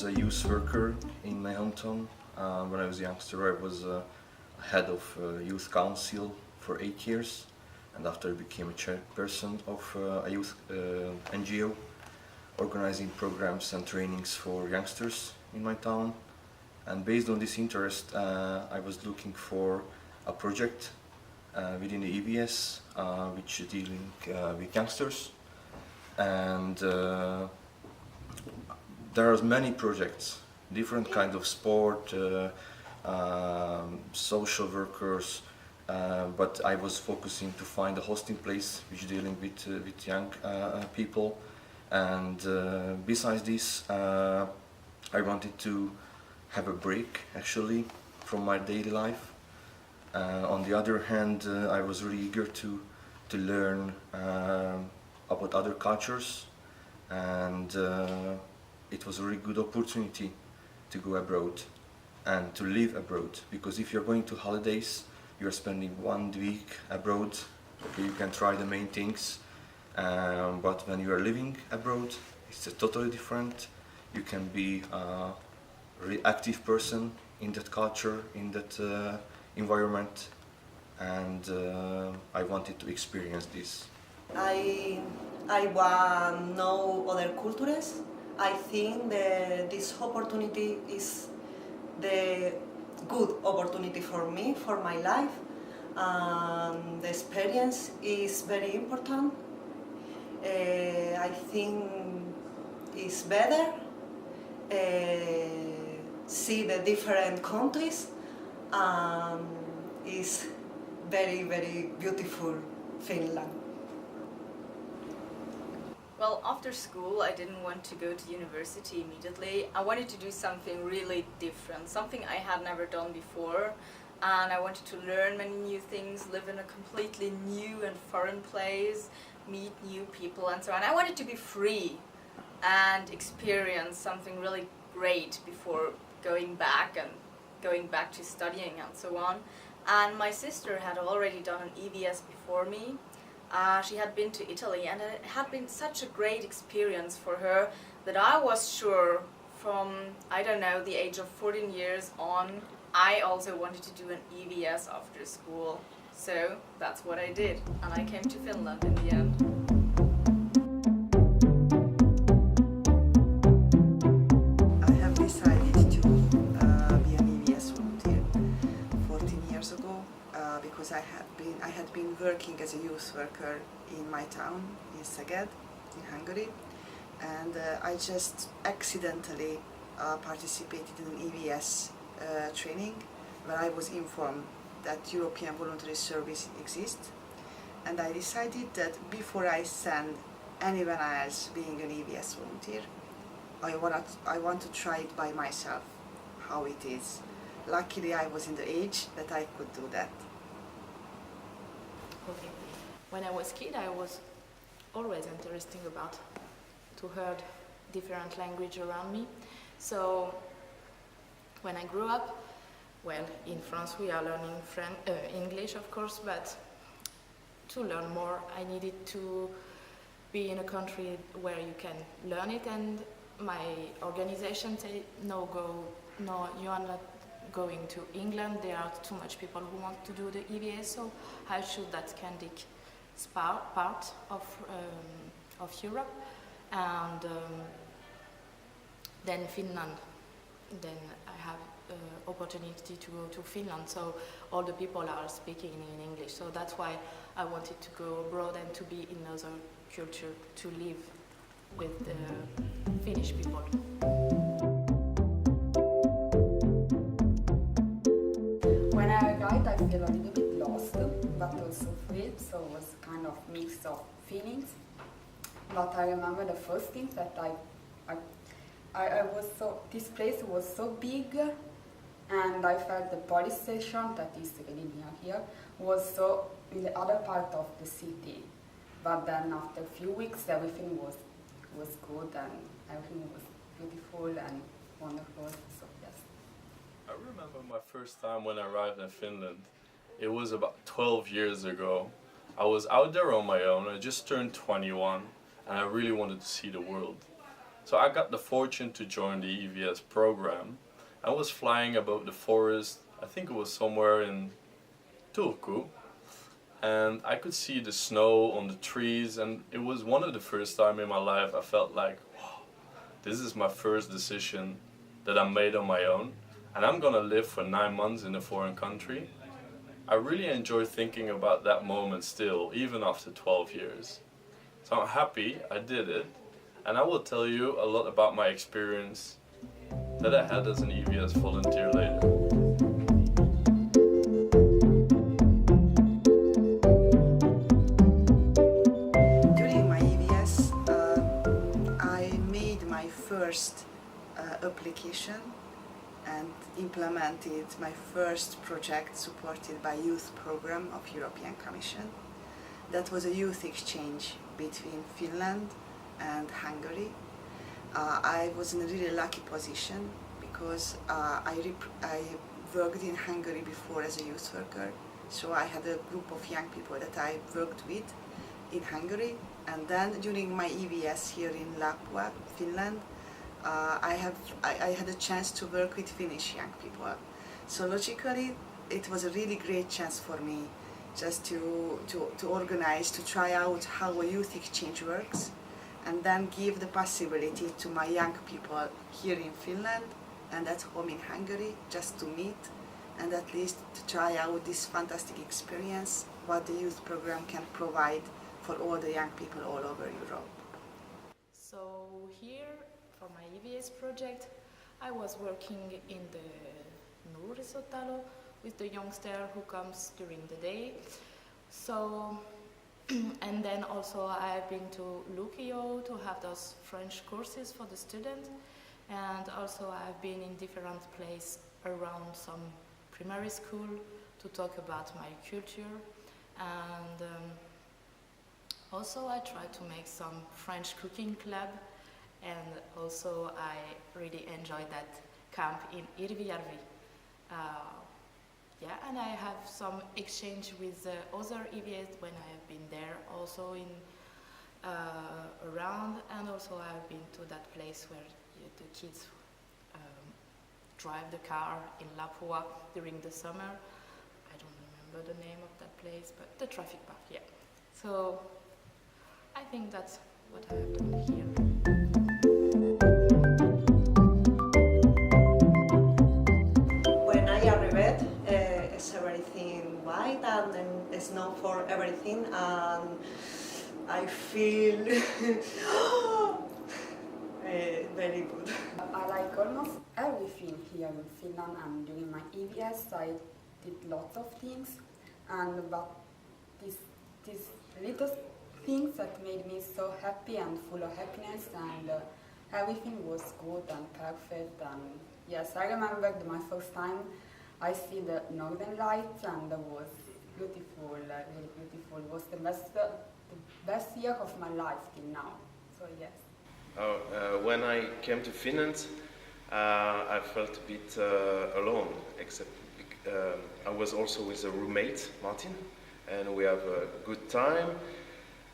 was a youth worker in my hometown. When I was a youngster, I was head of youth council for 8 years, and after I became a chairperson of a youth NGO, organizing programs and trainings for youngsters in my town. And based on this interest, I was looking for a project within the EVS, which is dealing with youngsters. And there are many projects, different kinds of sport, social workers, but I was focusing to find a hosting place which is dealing with young people. And besides this, I wanted to have a break actually from my daily life. On the other hand, I was really eager to learn about other cultures, and it was a really good opportunity to go abroad and to live abroad, because if you're going to holidays, you're spending 1 week abroad, okay, you can try the main things, but when you are living abroad, it's totally different. You can be a really active person in that culture, in that environment, and I wanted to experience this. I want to know other cultures. I think that this opportunity is the good opportunity for me, for my life. The experience is very important. I think it's better see the different countries. It's very, very beautiful Finland. Well, after school, I didn't want to go to university immediately. I wanted to do something really different, something I had never done before. And I wanted to learn many new things, live in a completely new and foreign place, meet new people and so on. I wanted to be free and experience something really great before going back to studying and so on. And my sister had already done an EVS before me. She had been to Italy, and it had been such a great experience for her that I was sure from, I don't know, the age of 14 years on, I also wanted to do an EVS after school. So that's what I did, and I came to Finland in the end. I have decided to be an EVS volunteer 14 years ago because I had been working as a youth worker in my town in Szeged, in Hungary, and I just accidentally participated in an EVS training where I was informed that European Voluntary Service exists, and I decided that before I send anyone else being an EVS volunteer, I want to try it by myself, how it is. Luckily I was in the age that I could do that. Okay. When I was a kid, I was always interested to hear different language around me. So when I grew up, well, in France we are learning English, of course, but to learn more, I needed to be in a country where you can learn it, and my organization said, no, you are not going to England, there are too much people who want to do the EVS, so I choose that Scandic part of Europe, and then Finland. Then I have opportunity to go to Finland, so all the people are speaking in English, so that's why I wanted to go abroad and to be in another culture, to live with the Finnish people. When I arrived, I feel a little bit lost, but also free, so it was kind of mix of feelings. But I remember the first thing that I was so, this place was so big, and I felt the police station, that is really near here, was so in the other part of the city. But then after a few weeks, everything was good, and everything was beautiful and wonderful, so yes. I remember my first time when I arrived in Finland. It was about 12 years ago. I was out there on my own. I just turned 21, and I really wanted to see the world. So I got the fortune to join the EVS program. I was flying above the forest, I think it was somewhere in Turku, and I could see the snow on the trees, and it was one of the first time in my life I felt like, wow, this is my first decision that I made on my own, and I'm gonna live for 9 months in a foreign country. I really enjoy thinking about that moment still, even after 12 years. So I'm happy I did it, and I will tell you a lot about my experience that I had as an EVS volunteer later. During my EVS, I made my first application and implemented my first project supported by youth program of European Commission. That was a youth exchange between Finland and Hungary. I was in a really lucky position because I worked in Hungary before as a youth worker, so I had a group of young people that I worked with in Hungary, and then during my EVS here in Lapua-Finland, I had a chance to work with Finnish young people. So logically, it was a really great chance for me just to organize, to try out how a youth exchange works, and then give the possibility to my young people here in Finland and at home in Hungary just to meet and at least to try out this fantastic experience what the youth program can provide for all the young people all over Europe. So here, for my EVS project, I was working in the nuorisotalo with the youngster who comes during the day. So, and then also I've been to Lukio to have those French courses for the students, and also I've been in different places around some primary school to talk about my culture, and also I tried to make some French cooking club, and also I really enjoyed that camp in Irvijärvi. Yeah, and I have some exchange with other EVS when I have been there, also in around, and also I've been to that place where the kids drive the car in Lapua during the summer. I don't remember the name of that place, but the traffic park, yeah. So I think that's what I have done here. When I arrived, it's everything white and then snow for everything, and I feel very good. I like almost everything here in Finland, and during my EVS I did lots of things, but these little things that made me so happy and full of happiness, and everything was good and perfect. And yes, I remember my first time I see the northern lights, and it was beautiful, really beautiful. It was the best year of my life till now. So yes. When I came to Finland, I felt a bit alone, except I was also with a roommate, Martin, and we have a good time.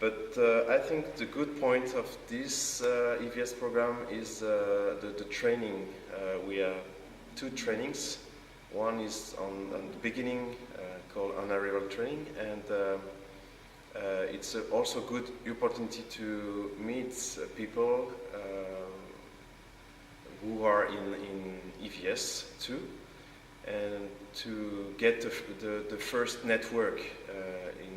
But I think the good point of this EVS program is the training. We have 2 trainings. One is on the beginning called on-arrival training, and it's also a good opportunity to meet people who are in EVS too, and to get the first network in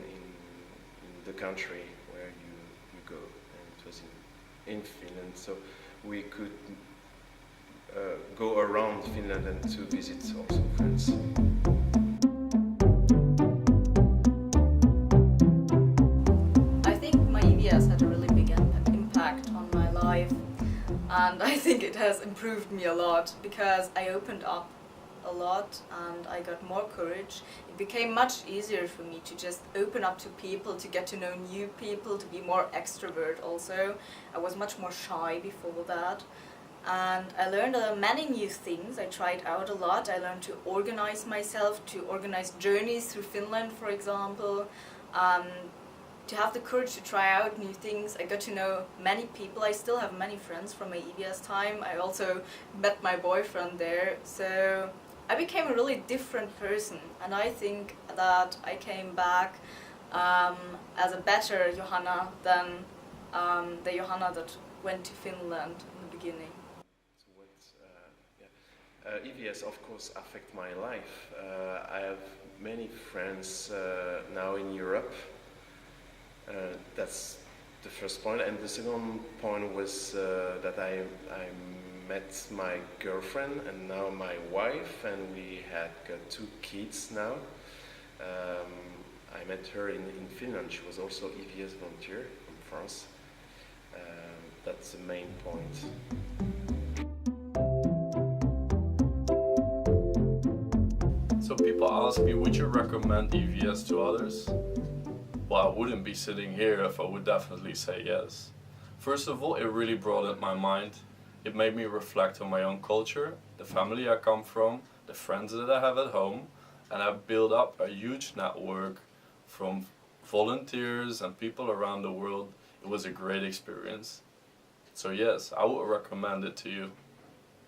the country where you go. And it was in Finland, so we could go around Finland and to visit also friends. I think my EVS had a really big impact on my life, and I think it has improved me a lot because I opened up a lot and I got more courage. It became much easier for me to just open up to people, to get to know new people, to be more extrovert also. I was much more shy before that. And I learned many new things. I tried out a lot. I learned to organize myself, to organize journeys through Finland, for example. to have the courage to try out new things. I got to know many people. I still have many friends from my EVS time. I also met my boyfriend there. So I became a really different person, and I think that I came back as a better Johanna than the Johanna that went to Finland in the beginning. So EVS of course affect my life. I have many friends now in Europe. That's the first point, and the second point was that I met my girlfriend and now my wife, and we had got 2 kids now. I met her in Finland. She was also EVS volunteer from France. That's the main point. So people ask me, would you recommend EVS to others? Well, I wouldn't be sitting here if I would definitely say yes. First of all, it really broadened my mind. It made me reflect on my own culture, the family I come from, the friends that I have at home, and I've built up a huge network from volunteers and people around the world. It was a great experience. So yes, I would recommend it to you.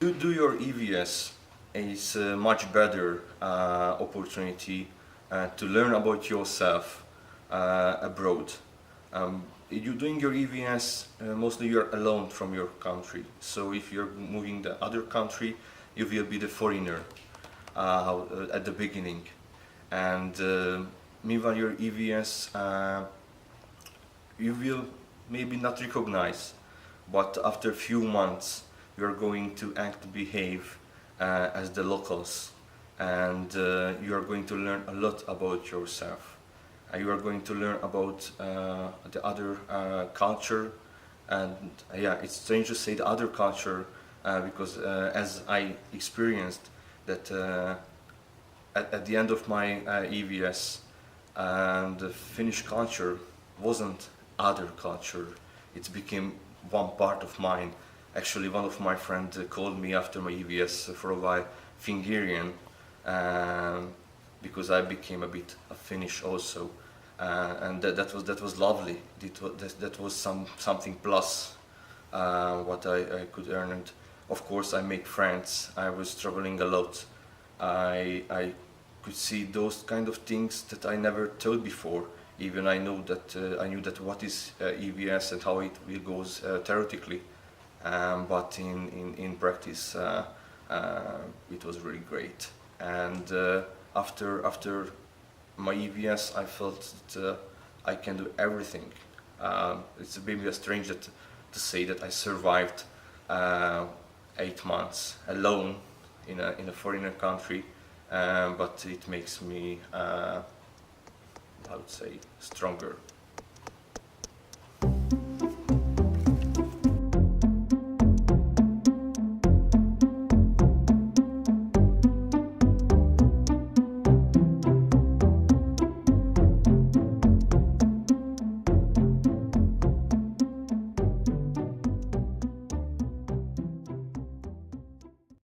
To do your EVS is a much better opportunity to learn about yourself abroad. You're doing your EVS, mostly you're alone from your country. So if you're moving the other country, you will be the foreigner at the beginning. And meanwhile your EVS, you will maybe not recognize, but after a few months you're going to act, behave as the locals, and you are going to learn a lot about yourself. You are going to learn about the other culture, and yeah, it's strange to say the other culture because as I experienced that at the end of my EVS, the Finnish culture wasn't other culture, it became one part of mine. Actually, one of my friends called me after my EVS for a while Fingerian, because I became a bit of Finnish also. And that was lovely. That was something plus what I could earn. And of course I make friends. I was traveling a lot. I could see those kind of things that I never thought before. Even I knew that what is EVS and how it goes theoretically, but in practice it was really great. And after my EVS, I felt that I can do everything. It's maybe strange to say that I survived 8 months alone in a foreign country, but it makes me, I would say, stronger.